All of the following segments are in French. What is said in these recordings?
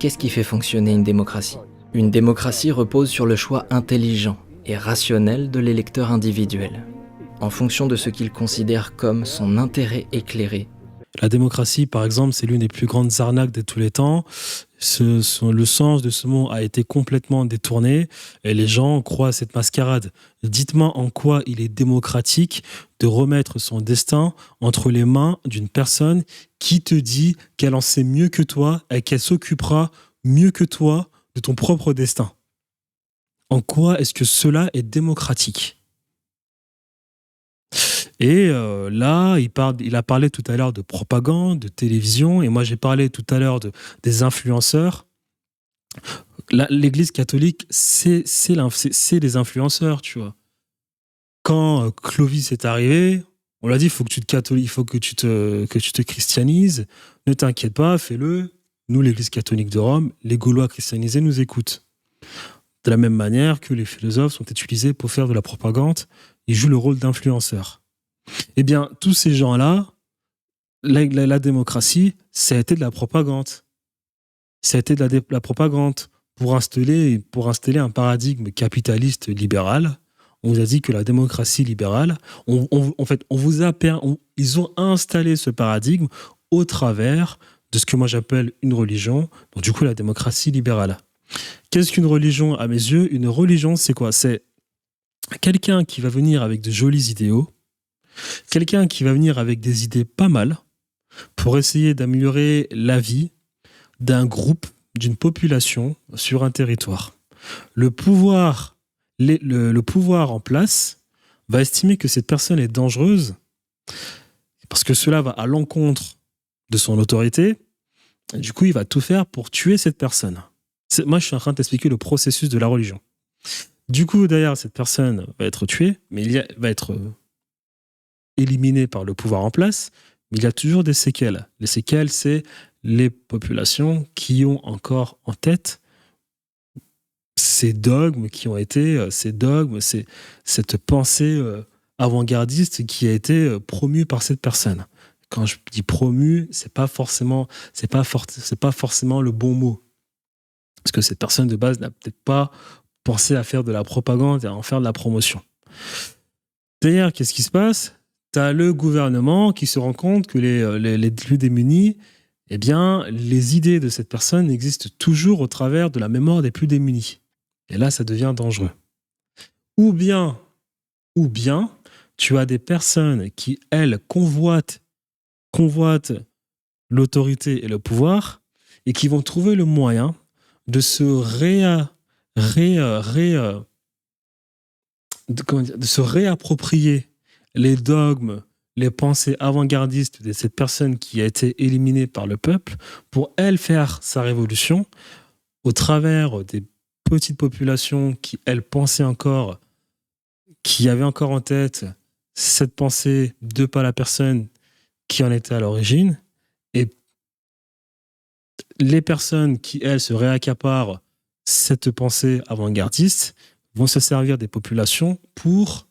Qu'est-ce qui fait fonctionner une démocratie ? Une démocratie repose sur le choix intelligent et rationnel de l'électeur individuel, en fonction de ce qu'il considère comme son intérêt éclairé. La démocratie, par exemple, c'est l'une des plus grandes arnaques de tous les temps. Le sens de ce mot a été complètement détourné et les gens croient à cette mascarade. Dites-moi en quoi il est démocratique de remettre son destin entre les mains d'une personne qui te dit qu'elle en sait mieux que toi et qu'elle s'occupera mieux que toi de ton propre destin. En quoi est-ce que cela est démocratique ? Et là, il a parlé tout à l'heure de propagande, de télévision, et moi j'ai parlé tout à l'heure des influenceurs. L'Église catholique, c'est les influenceurs, tu vois. Quand Clovis est arrivé, on l'a dit, il faut que tu te christianises. Ne t'inquiète pas, fais-le. Nous, l'Église catholique de Rome, les Gaulois christianisés nous écoutent. De la même manière que les philosophes sont utilisés pour faire de la propagande, ils jouent le rôle d'influenceurs. Eh bien, tous ces gens-là, la démocratie, ça a été de la propagande. Ça a été de la propagande pour installer un paradigme capitaliste libéral. On vous a dit que la démocratie libérale, ils ont installé ce paradigme au travers de ce que moi j'appelle une religion, donc du coup la démocratie libérale. Qu'est-ce qu'une religion à mes yeux ? Une religion, c'est quoi ? C'est quelqu'un qui va venir avec de jolis idéaux, quelqu'un qui va venir avec des idées pas mal pour essayer d'améliorer la vie d'un groupe, d'une population sur un territoire. Le pouvoir en place va estimer que cette personne est dangereuse parce que cela va à l'encontre de son autorité. Et du coup, il va tout faire pour tuer cette personne. Moi, je suis en train de t'expliquer le processus de la religion. Du coup, d'ailleurs, cette personne va être tuée, mais va être éliminée par le pouvoir en place, mais il y a toujours des séquelles. Les séquelles, c'est les populations qui ont encore en tête ces dogmes cette pensée avant-gardiste qui a été promue par cette personne. Quand je dis promue, c'est pas forcément le bon mot. Parce que cette personne de base n'a peut-être pas pensé à faire de la propagande et à en faire de la promotion. D'ailleurs, qu'est-ce qui se passe ? Tu as le gouvernement qui se rend compte que les plus démunis, eh bien, les idées de cette personne existent toujours au travers de la mémoire des plus démunis. Et là, ça devient dangereux. Ou bien, tu as des personnes qui, elles, convoitent l'autorité et le pouvoir et qui vont trouver le moyen de se de se réapproprier les dogmes, les pensées avant-gardistes de cette personne qui a été éliminée par le peuple pour, elle, faire sa révolution au travers des petites populations qui, elles, pensaient encore, qui avaient encore en tête cette pensée de pas la personne qui en était à l'origine. Et les personnes qui, elles, se réaccaparent cette pensée avant-gardiste vont se servir des populations pour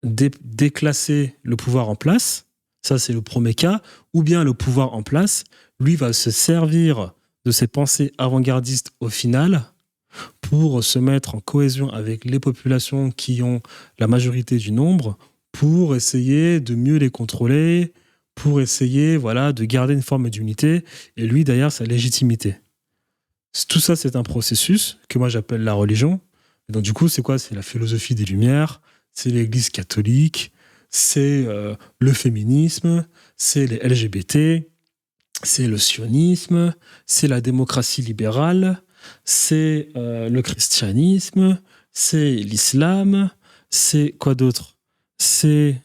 déclasser le pouvoir en place. Ça, c'est le premier cas. Ou bien le pouvoir en place, lui, va se servir de ces pensées avant-gardistes au final pour se mettre en cohésion avec les populations qui ont la majorité du nombre pour essayer de mieux les contrôler, pour essayer de garder une forme d'unité et lui, d'ailleurs, sa légitimité. Tout ça, c'est un processus que moi, j'appelle la religion. Et donc, du coup, c'est quoi ? C'est la philosophie des Lumières, c'est l'Église catholique, c'est le féminisme, c'est les LGBT, c'est le sionisme, c'est la démocratie libérale, c'est le christianisme, c'est l'islam, c'est quoi d'autre ? C'est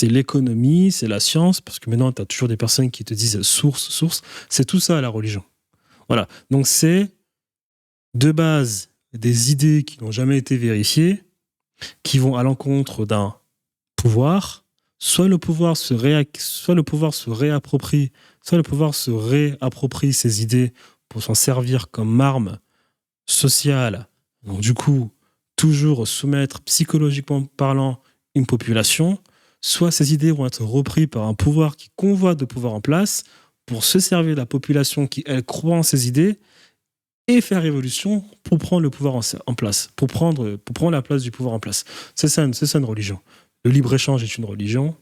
l'économie, c'est la science, parce que maintenant, tu as toujours des personnes qui te disent source. C'est tout ça, la religion. Voilà. Donc, c'est de base des idées qui n'ont jamais été vérifiées, qui vont à l'encontre d'un pouvoir, soit le pouvoir se réapproprie ces idées pour s'en servir comme arme sociale. Donc du coup, toujours soumettre psychologiquement parlant une population, soit ces idées vont être reprises par un pouvoir qui convoite de pouvoir en place pour se servir de la population qui, elle, croit en ses idées et faire révolution pour prendre le pouvoir en place, pour prendre la place du pouvoir en place. C'est ça une religion. Le libre-échange est une religion.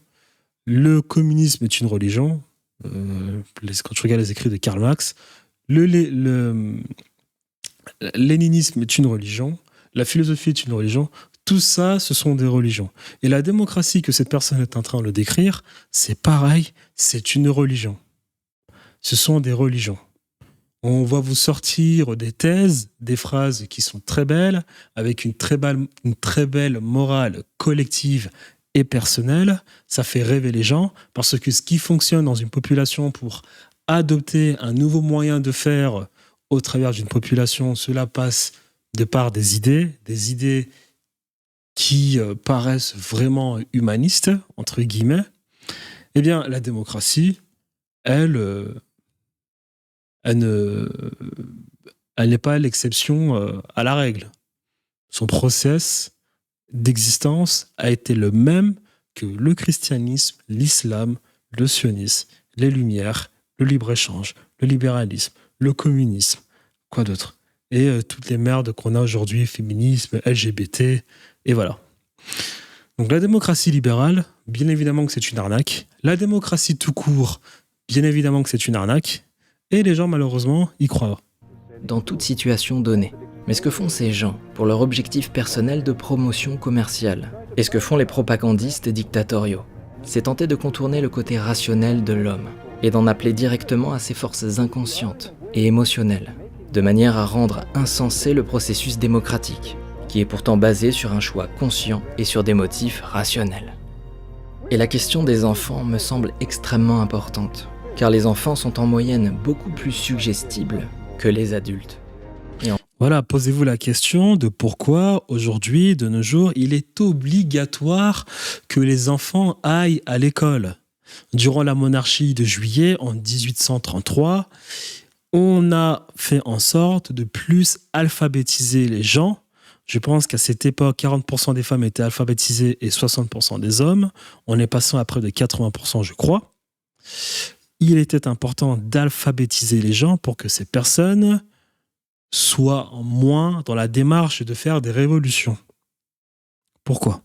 Le communisme est une religion. Quand tu regardes les écrits de Karl Marx, le léninisme est une religion. La philosophie est une religion. Tout ça, ce sont des religions. Et la démocratie que cette personne est en train de le décrire, c'est pareil, c'est une religion. Ce sont des religions. On va vous sortir des thèses, des phrases qui sont très belles, avec une très belle morale collective et personnelle. Ça fait rêver les gens, parce que ce qui fonctionne dans une population pour adopter un nouveau moyen de faire au travers d'une population, cela passe de par des idées qui paraissent vraiment humanistes, entre guillemets. Eh bien, la démocratie, elle n'est pas l'exception à la règle. Son process d'existence a été le même que le christianisme, l'islam, le sionisme, les Lumières, le libre-échange, le libéralisme, le communisme, quoi d'autre ? Et toutes les merdes qu'on a aujourd'hui, féminisme, LGBT, et voilà. Donc la démocratie libérale, bien évidemment que c'est une arnaque. La démocratie tout court, bien évidemment que c'est une arnaque. Et les gens, malheureusement, y croient. Dans toute situation donnée. Mais ce que font ces gens pour leur objectif personnel de promotion commerciale, et ce que font les propagandistes dictatoriaux, c'est tenter de contourner le côté rationnel de l'homme, et d'en appeler directement à ses forces inconscientes et émotionnelles, de manière à rendre insensé le processus démocratique, qui est pourtant basé sur un choix conscient et sur des motifs rationnels. Et la question des enfants me semble extrêmement importante, car les enfants sont en moyenne beaucoup plus suggestibles que les adultes. Voilà, posez-vous la question de pourquoi, aujourd'hui, de nos jours, il est obligatoire que les enfants aillent à l'école. Durant la monarchie de Juillet, en 1833, on a fait en sorte de plus alphabétiser les gens. Je pense qu'à cette époque, 40% des femmes étaient alphabétisées et 60% des hommes. On est passé à près de 80%, je crois. Il était important d'alphabétiser les gens pour que ces personnes soient moins dans la démarche de faire des révolutions. Pourquoi ?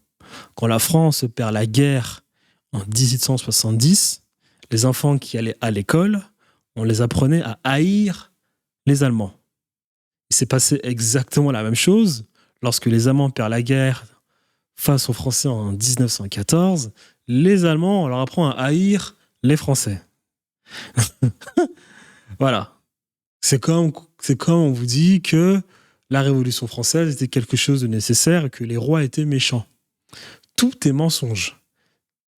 Quand la France perd la guerre en 1870, les enfants qui allaient à l'école, on les apprenait à haïr les Allemands. Il s'est passé exactement la même chose lorsque les Allemands perdent la guerre face aux Français en 1914. Les Allemands, on leur apprend à haïr les Français. Voilà. C'est comme on vous dit que la Révolution française était quelque chose de nécessaire et que les rois étaient méchants. Tout est mensonge.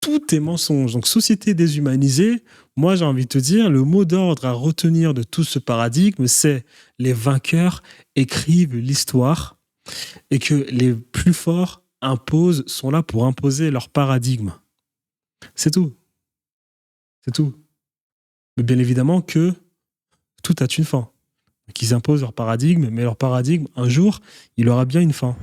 Tout est mensonge. Donc, société déshumanisée, moi j'ai envie de te dire, le mot d'ordre à retenir de tout ce paradigme, c'est les vainqueurs écrivent l'histoire et que les plus forts sont là pour imposer leur paradigme. C'est tout. C'est tout. Mais bien évidemment que tout a une fin. Qu'ils imposent leur paradigme, mais leur paradigme, un jour, il aura bien une fin.